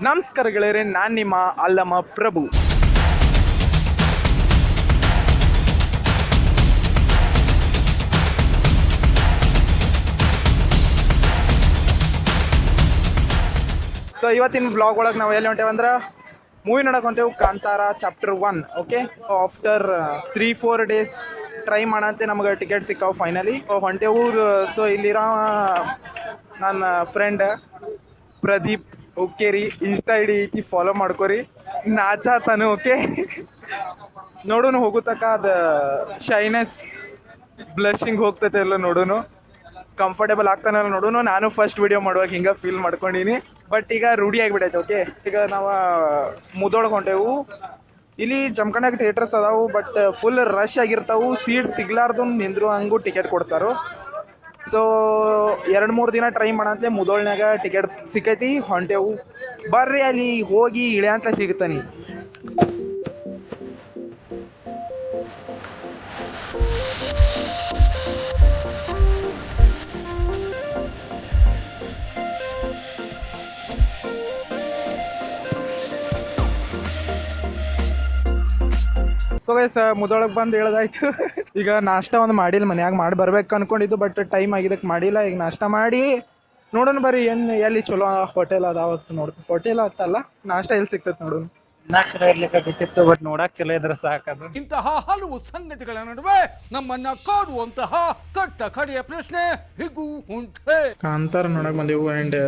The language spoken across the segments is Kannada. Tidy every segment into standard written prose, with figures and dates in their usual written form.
ನಮಸ್ಕಾರ ಗೆಳೆಯರೆ, ನಾನು ನಿಮ್ಮ ಅಲ್ಲಮ ಪ್ರಭು. ಸೊ ಇವತ್ತಿನ ವ್ಲಾಗ್ ಒಳಗೆ ನಾವು ಎಲ್ಲಿ ಹೊಂಟೇವಂದ್ರೆ ಮೂವಿ ನೋಡಕ್ಕೆ ಹೊಂಟೇವು, Kantara chapter 1. Okay, after 3-4 days try ಮಾಡಂತೆ ನಮಗೆ ಟಿಕೆಟ್ ಸಿಕ್ಕಾವು ಫೈನಲಿ ಹೊಂಟೇವು. ಸೊ ಇಲ್ಲಿರೋ ನನ್ನ ಫ್ರೆಂಡ್ ಪ್ರದೀಪ್, ಓಕೆ ರೀ, ಇನ್ಸ್ಟಾ ಐಡಿ ಐತಿ, ಫಾಲೋ ಮಾಡ್ಕೊರಿ. ನಾಚಾತಾನು. ಓಕೆ, ನೋಡೋಣ ಹೋಗುತ್ತಕ್ಕ ಅದು ಶೈನೆಸ್ ಬ್ಲಷಿಂಗ್ ಹೋಗ್ತೈತೆ ಎಲ್ಲ ನೋಡೋಣ, ಕಂಫರ್ಟೇಬಲ್ ಆಗ್ತಾನಲ್ಲ ನೋಡೋಣ. ನಾನು ಫಸ್ಟ್ ವಿಡಿಯೋ ಮಾಡುವಾಗ ಹಿಂಗೆ ಫೀಲ್ ಮಾಡ್ಕೊಂಡೀನಿ, ಬಟ್ ಈಗ ರೂಢಿ ಆಗಿಬಿಟ್ಟೈತೆ. ಓಕೆ, ಈಗ ನಾವು ಮುದೋಳಗೆ ಹೊಂಟೇವು. ಇಲ್ಲಿ ಜಮಖಂಡಾಗ ಥಿಯೇಟರ್ಸ್ ಅದಾವು, ಬಟ್ ಫುಲ್ ರಶ್ ಆಗಿರ್ತಾವು, ಸೀಟ್ ಸಿಗ್ಲಾರ್ದು ನಿಂದ್ರು ಹಂಗೂ ಟಿಕೆಟ್ ಕೊಡ್ತಾರೋ. ಸೊ 2-3 ದಿನ ಟ್ರೈ ಮಾಡಂತೆ ಮುದೋಳ್ನಾಗ ಟಿಕೆಟ್ ಸಿಕ್ಕೈತಿ, ಹೊಂಟೇವು. ಬರ್ರಿ ಅಲ್ಲಿ ಹೋಗಿ ಇಳಿಯಂತ ಸಿಗುತ್ತಾನೆ. ಸೊ ಗೈಸ್, ಮುದೊಳಗೆ ಬಂದು ಹೇಳೋದಾಯ್ತು. ಈಗ ನಾಷ್ಟ ಒಂದು ಮಾಡಿಲ್ಲ, ಮನ್ಯಾಗ ಮಾಡಿ ಬರ್ಬೇಕು ಅನ್ಕೊಂಡಿದ್ದು, ಬಟ್ ಟೈಮ್ ಆಗಿದ್ದಕ್ಕೆ ಮಾಡಿಲ್ಲ. ಈಗ ನಾಷ್ಟ ಮಾಡಿ ನೋಡೋಣ ಬರ್ರಿ ಏನು ಎಲ್ಲಿ ಚಲೋ ಹೋಟೆಲ್ ಅದಾವತ್ತು ನೋಡ್ತೀವಿ. ಹೋಟೆಲ್ ಆತಲ್ಲ, ನಾಷ್ಟ ಎಲ್ಲಿ ಸಿಗ್ತೈತೆ ನೋಡೋಣ. ಚಲೋ ಇರ್ಲಿಕ್ಕೆ ಬಿಟ್ಟಿತ್ತು, ಬಟ್ ನೋಡಕ್ ಚಲೋ ಇದ್ರೆ ಸಾಕದು. ಇಂತಹ ಹಲವು ಸಂಗತಿಗಳ ನಡುವೆ ನಮ್ಮನ್ನ ಕಾಡುವಂತಹ ಕಟ್ಟ ಕಡೆಯ ಪ್ರಶ್ನೆ ಹೀಗೂ ಉಂಟೆ. ಕಾಂತಾರ ನೋಡಕ್ ಬಂದೆವು. ಆ್ಯಂಡ್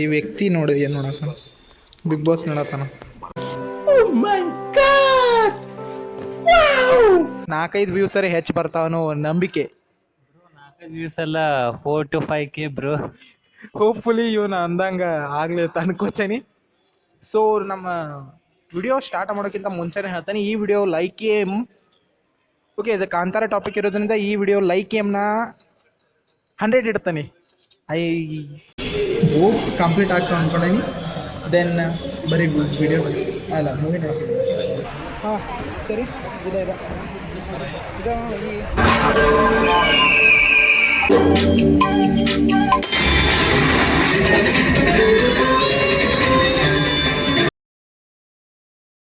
ಈ ವ್ಯಕ್ತಿ ನೋಡಿದ್ಯ ನೋಡಕ ಬಿಗ್ ಬಾಸ್ ನೋಡತಾನ. 4-5 ವ್ಯೂಸ್ ಸರಿ ಹೆಚ್ಚು ಬರ್ತಾವನು ನಂಬಿಕೆ. 4 ವ್ಯೂಸ್ ಎಲ್ಲ 4-5K ಬ್ರೋ. ಹೋಪ್ಫುಲಿ ಇವನು ಅಂದಂಗ ಆಗ್ಲಿ ಅನ್ಕೋತೇನೆ. ಸೊ ನಮ್ಮ ವಿಡಿಯೋ ಸ್ಟಾರ್ಟ್ ಮಾಡೋಕ್ಕಿಂತ ಮುಂಚೆನೇ ಹೇಳ್ತಾನೆ, ಈ ವಿಡಿಯೋ ಲೈಕ್ ಏಮ್. ಓಕೆ, ಇದು ಕಾಂತಾರ ಟಾಪಿಕ್ ಇರೋದ್ರಿಂದ ಈ ವಿಡಿಯೋ ಲೈಕ್ ಏಮ್ನ 100 ಇಡ್ತಾನೆ. ಐ ಹೋಪ್ ಕಂಪ್ಲೀಟ್ ಆಗ್ತಾವ ಅನ್ಕೊಂಡೀನಿ. ದೆನ್ ಬರೀ ವಿಡಿಯೋ ಅಲ್ಲ ಮೂವಿ ನೋಡ್ತೀನಿ. ಹಾಂ ಸರಿ, ಇದೆ ಇದೆ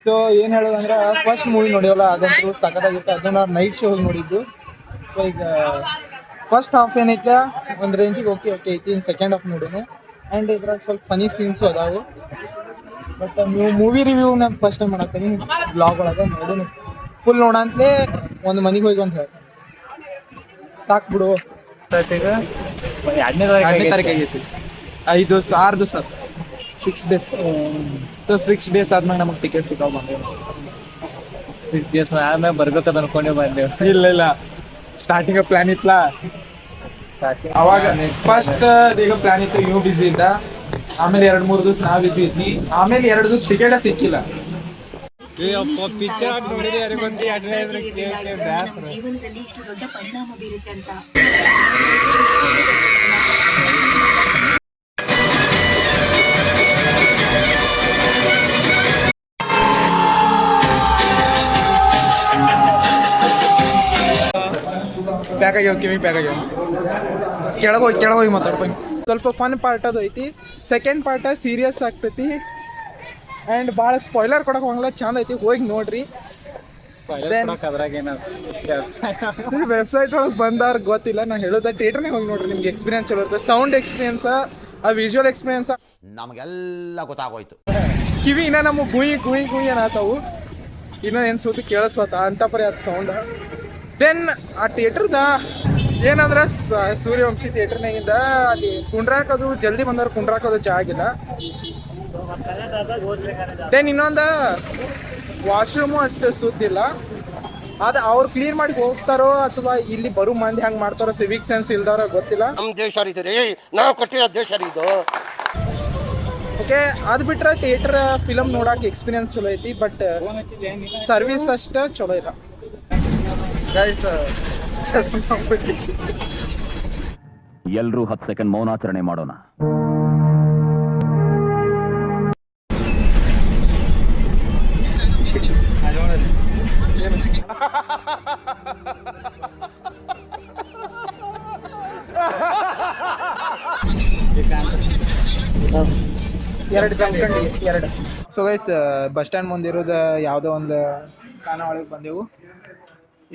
ಸೊ ಏನು ಹೇಳೋದಂದ್ರೆ, ಫಸ್ಟ್ ಮೂವಿ ನೋಡಿವಲ್ಲ ಅದಂತೂ ಸಖತ್ತಾಗಿತ್ತು. ಅದನ್ನ ನೈಟ್ ಶೋ ನೋಡಿದ್ದು. ಸೊ ಈಗ ಫಸ್ಟ್ ಹಾಫ್ ಏನೈತೆ ಒಂದು ರೇಂಜಿಗೆ ಓಕೆ ಐತಿ. ಇನ್ನು ಸೆಕೆಂಡ್ ಹಾಫ್ ನೋಡೋಣ. ಆ್ಯಂಡ್ ಇದ್ರಾಗ ಸ್ವಲ್ಪ ಫನಿ ಸೀನ್ಸು ಅದಾವು. ಬಟ್ ನೀವು ಮೂವಿ ರಿವ್ಯೂ ನಾನು ಫಸ್ಟ್ ಟೈಮ್ ಮಾಡತ್ತೀನಿ ಬ್ಲಾಗ್ ಒಳಗೆ. ನೋಡೋಣ ಫುಲ್ ನೋಡಂತಲೇ ಒಂದು ಮನೆಗೆ ಹೋಗಿ ಅಂತ ಹೇಳಿ ಸಾಕು ಬಿಡು. ಈಗ 2ನೇ ತಾರೀಕು ಆಗೈತಿ. 6 ದಿವಸ 6 ಡೇಸ್. ಸೊ 6 ಡೇಸ್ ಆದ್ಮೇಲೆ ನಮಗೆ ಟಿಕೆಟ್ ಸಿಕ್ಕಾವ ಬಂದೇವು. 6 ಡೇಸ್ ಆದ್ಮೇಲೆ ಬರ್ಬೇಕಂತ ಅನ್ಕೊಂಡೇ ಬಂದೇವು. ಇಲ್ಲ ಸ್ಟಾರ್ಟಿಂಗ್ ಪ್ಲಾನ್ ಇತ್ತಲ್ಲ ಅವಾಗ. ಫಸ್ಟ್ ಈಗ ಪ್ಲಾನ್ ಇತ್ತು, ಇವು ಬಿಸಿ ಇದ್ದ. ಆಮೇಲೆ 2-3 ದಿವಸ ನಾ ಬಿಸಿ ಇದ್ನಿ. ಆಮೇಲೆ 2 ದಿವಸ ಟಿಕೆಟ್ ಸಿಕ್ಕಿಲ್ಲ. ಪಿಕ್ಚರ್ ನೋಡಿದ್ರೆ ಜೀವನದಲ್ಲಿ ಇಷ್ಟು ದೊಡ್ಡ ಪರಿಣಾಮ ಬೀರುತ್ತೆ ಅಂತ. ಪ್ಯಾಕ್ ಆಗ್ಯಾವ, ಕಿವಿ ಪ್ಯಾಕ್ ಆಗ್ಯಾವ. ಕೆಳಗೋಗಿ ಮಾತಾಡ್ಕೊಂಡು ಸ್ವಲ್ಪ ಫನ್ ಪಾರ್ಟ್ ಅದು ಐತಿ. ಸೆಕೆಂಡ್ ಪಾರ್ಟ ಸೀರಿಯಸ್ ಆಗ್ತೈತಿ ಆ್ಯಂಡ್ ಭಾಳ ಸ್ಪಾಯ್ಲರ್ ಕೊಡೋಕೆ ಹೋಗಲ್ಲ, ಚಂದ ಐತಿ, ಹೋಗಿ ನೋಡ್ರಿ. ವೆಬ್ಸೈಟ್ ಒಳಗೆ ಬಂದಾರ ಗೊತ್ತಿಲ್ಲ, ನಾನು ಹೇಳೋದ ಥಿಯೇಟರ್ನಾಗ ಹೋಗಿ ನೋಡ್ರಿ, ನಿಮ್ಗೆ ಎಕ್ಸ್ಪೀರಿಯನ್ಸ್ ಚಲೋ ಇರ್ತದೆ. ಸೌಂಡ್ ಎಕ್ಸ್ಪೀರಿಯನ್ಸ, ಆ ವಿಜುವಲ್ ಎಕ್ಸ್ಪೀರಿಯನ್ಸ ನಮಗೆಲ್ಲ ಗೊತ್ತಾಗೋಯ್ತು. ಕಿವಿ ಇನ್ನೂ ನಮಗೆ ಗುಯಿ ಏನಾಗ್ತಾವು, ಇನ್ನೂ ಏನು ಸುದ್ದಿ ಕೇಳಿಸ್ವತ್ತ ಅಂತ ಪರಿ ಅದು ಸೌಂಡ್. ದೆನ್ ಆ ಥಿಯೇಟರ್ದ ಏನಂದ್ರೆ ಸೂರ್ಯವಂಶಿ ಥಿಯೇಟರ್ನಾಗಿಂದ ಅಲ್ಲಿ ಕುಂಡ್ರಾಕದು ಜಲ್ದಿ ಬಂದವ್ರು ಕುಂಡ್ರಾಕೋದು ಜಾಗಿಲ್ಲ. ದೆನ್ ಇನ್ನೊಂದು ವಾಶ್ರೂಮು ಅಷ್ಟು ಸುದ್ದಿಲ್ಲ. ಅದು ಅವ್ರು ಕ್ಲೀನ್ ಮಾಡಿ ಹೋಗ್ತಾರೋ ಅಥವಾ ಇಲ್ಲಿ ಬರೋ ಮಂದಿ ಹಂಗೆ ಮಾಡ್ತಾರೋ, ಸಿವಿಕ್ ಸೆನ್ಸ್ ಇಲ್ದಾರೋ ಗೊತ್ತಿಲ್ಲ. ನಮ್ಮ ದೇಶ ರೀ, ನಾವು ಕೊಟ್ಟಿರೋ ದೇಶ ಇದು. ಓಕೆ, ಅದು ಬಿಟ್ರೆ ಥಿಯೇಟರ್ ಫಿಲಮ್ ನೋಡೋಕೆ ಎಕ್ಸ್ಪೀರಿಯನ್ಸ್ ಚಲೋ ಐತಿ, ಬಟ್ ಸರ್ವಿಸ್ ಅಷ್ಟು ಚಲೋ ಇಲ್ಲ. ಎಲ್ರೂ 10 ಸೆಕೆಂಡ್ ಮೌನಾಚರಣೆ ಮಾಡೋಣ. 2 ಜಮಖಂಡಿಗೆ 2. ಸೊ ಗೈಸ್ ಬಸ್ ಸ್ಟ್ಯಾಂಡ್ ಮುಂದಿರೋದು ಯಾವುದೋ ಒಂದು ಖಾನ ಒಳಗೆ ಬಂದೆವು.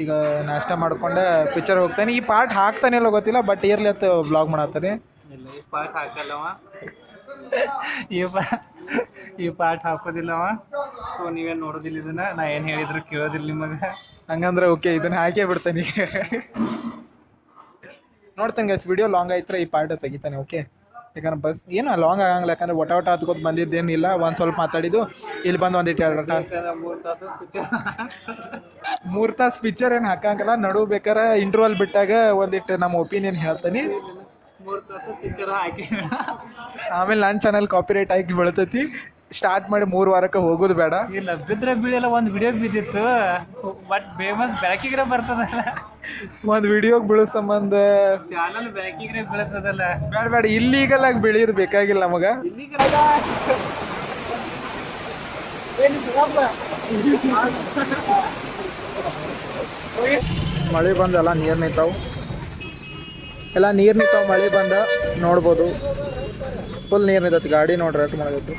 ಈಗ ನಾಷ್ಟ ಮಾಡ್ಕೊಂಡು ಪಿಕ್ಚರ್ ಹೋಗ್ತಾನೆ. ಈ ಪಾರ್ಟ್ ಹಾಕ್ತಾನೆ ಇಲ್ಲ ಗೊತ್ತಿಲ್ಲ, ಬಟ್ ಇರ್ಲಿ ಅಂತ ವ್ಲಾಗ್ ಮಾಡತ್ತಾನೆ. ಇಲ್ಲ ಈ ಪಾಠ ಹಾಕಲ್ಲವ, ಈ ಪಾಠ ಹಾಕೋದಿಲ್ಲವ. ಸೊ ನೀವೇನು ನೋಡೋದಿಲ್ಲ ಇದನ್ನ, ನಾ ಏನು ಹೇಳಿದ್ರು ಕೇಳೋದಿಲ್ಲ ನಿಮಗೆ. ಹಂಗಂದ್ರೆ ಓಕೆ, ಇದನ್ನ ಹಾಕೇ ಬಿಡ್ತಾನೆ. ನೋಡ್ತಾನೆ ಗೈಸ್, ವಿಡಿಯೋ ಲಾಂಗ್ ಆಯ್ತಾರೆ ಈ ಪಾರ್ಟ್ ತೆಗಿತಾನೆ. ಓಕೆ, ಯಾಕಂದ್ರೆ ಬಸ್ ಏನು ಲಾಂಗ್ ಆಗಂಗಿಲ್ಲ, ಯಾಕಂದ್ರೆ ಒಟ ಹತ್ಕೋತ ಬಂದಿದ್ದೇನಿಲ್ಲ. ಒಂದು ಸ್ವಲ್ಪ ಮಾತಾಡಿದ್ದು, ಇಲ್ಲಿ ಬಂದು ಒಂದಿಟ್ಟು 2 3 ತಾಸು ಪಿಕ್ಚರ್ ಏನು ಹಾಕಂಗಿಲ್ಲ. ನಡು ಬೇಕಾರೆ ಇಂಟರ್ವಲ್ ಬಿಟ್ಟಾಗ ಒಂದಿಟ್ಟು ನಮ್ಮ ಒಪಿನಿಯನ್ ಹೇಳ್ತಾನೆ. 3 ತಾಸು ಪಿಕ್ಚರ್ ಹಾಕಿ ಆಮೇಲೆ ನನ್ನ ಚಾನಲ್ ಕಾಪಿರೈಟ್ ಆಗಿ ಬೀಳ್ತೈತಿ. ಸ್ಟಾರ್ಟ್ ಮಾಡಿ 3 ವಾರಕ್ಕೆ ಹೋಗೋದು ಬೇಡ. ಇಲ್ಲ ಬಿದ್ರೆ ಬೀಳಲ್ಲ, ಒಂದು ವಿಡಿಯೋ ಬಿದ್ದಿತ್ತು, ಬಟ್ ಫೇಮಸ್ ಬೆಳಕಿಗ್ರೆ ಬರ್ತದಲ್ಲ. ಒಂದು ವಿಡಿಯೋಗೆ ಬೀಳೋ ಸಂಬಂಧ ಚಾನಲ್ ಬೆಳಕಿಗ್ರೆ ಬೀಳ್ತದಲ್ಲ. ಬೇಡ ಇಲ್ಲೀಗಲ್ ಆಗಿ ಬೆಳೆಯೋದು ಬೇಕಾಗಿಲ್ಲ ನಮಗೆ. ಮಳೆ ಬಂದು ಎಲ್ಲ ನೀರು ನಿಂತಾವು, ಮಳೆ ಬಂದ ನೋಡ್ಬೋದು. ಫುಲ್ ನೀರು ನಿಂತೈತಿ. ಗಾಡಿ ನೋಡ್ರಿ ಅಷ್ಟು ಮಾಡಬೇಕು.